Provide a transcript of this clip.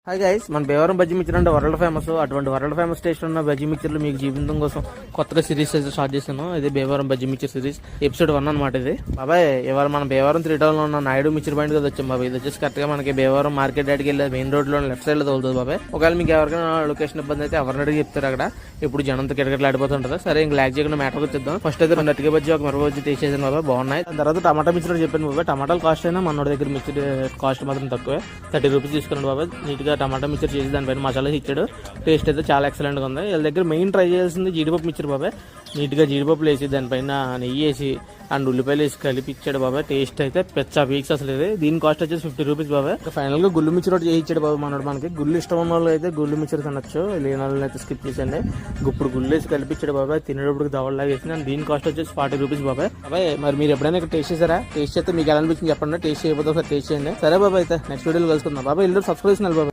Hi guys, మన Bhimavaram bajji mixture అంటే world famous. అటువంటి వరల్డ్ ఫేమస్ టేస్ట్ ఉన్న బజ్జీ మిక్చర్లు మీకు జీవితం కోసం కొత్తగా సిరీస్ అయితే స్టార్ట్ చేశాను. ఇది Bhimavaram bajji mixture series episode 1 అనమాట. ఇది బాబాయ్ ఇవాళ మన భీమవరం 3 టౌన్ లో ఉన్న నాయుడు మిక్చర్ పాయింట్ కదా వచ్చాం బాబాయ్. ఇది వచ్చేసి కరెక్ట్ గా మనకి భీమవరం మార్కెట్ యార్డ్కి వెళ్ళే మెయిన్ రోడ్ లో లెఫ్ట్ సైడ్ లో తోలుతుంది బాబాయ్. ఒకవేళ మీకు ఎవరికైనా లొకేషన్ ఇబ్బంది అయితే ఎవరిని అడిగి చెప్తారు. అక్కడ ఇప్పుడు జనంతో కిటకిటలు ఆడిపోతుంటది. సరే ఇంక లాగ్ చేయకుండా మ్యాటర్ వచ్చేద్దాం. ఫస్ట్ అయితే 2 అట్టిక బజ్జీ ఒక మిరప బజ్జీ తీసేసాను బాబాయ్, బాగున్నాయి. దాని తర్వాత టమాటా మిక్చర్ చెప్పాను బాబాయ్. టమాటాలు కాస్ట్ అయినా మన దగ్గర మిక్చర్ కాస్ట్ మాత్రం తక్కువే, 30 రూపీస్ తీసుకున్నాడు బాబాయ్. నీట్ గా టమాటా మిక్చర్ చేసి దానిపైన మసాలా ఇచ్చాడు. టేస్ట్ అయితే చాలా ఎక్సలెంట్ గా ఉంది. వీళ్ళ దగ్గర మెయిన్ ట్రై చేయాల్సింది జీడిపప్పు మిక్చర్ బాబాయ్. నీట్ గా జీడిపప్పులు వేసి దానిపైన నెయ్యి వేసి అండ్ ఉల్లిపాయలు వేసి కలిపి ఇచ్చాడు బాబాయ్. టేస్ట్ అయితే పెచ్చ వీక్స్ అసలు. ఇది దీని కాస్ట్ వచ్చేసి 50 రూపీస్ బాబాయ్. ఫైనల్ గా గుళ్ళు మిక్చర్ ఒకటి చేసి ఇచ్చాడు బాబాయ్ మనోడు. మనకి గుళ్ళు ఇష్టం ఉన్న వాళ్ళు అయితే గుళ్ళు మిక్చర్ తినొచ్చు, లేని వాళ్ళని అయితే స్కిప్ చేసండి. ఇప్పుడు గుళ్ళు వేసి కలిపించాడు బాబాయ్. తినేటప్పుడు దవడలాగా వేసింది. అండ్ దీని కాస్ట్ వచ్చేసి 40 రూపీస్ బాబాయ్. బాబాయ్ మరి మీరు ఎప్పుడైనా ఇక్కడ టేస్ట్ చేశారా? టేస్ట్ చేస్తే మీకు ఎలా అనిపించింది చెప్పండి. టేస్ట్ చేయకపోతే ఒకసారి టేస్ట్ చేయండి. సరే బాబాయ్, అయితే నెక్స్ట్ వీడియోలో కలుసుకుందాం బాబాయ్. ఇల్లు సబ్స్క్రైబ్ చేసిన బాబాయ్.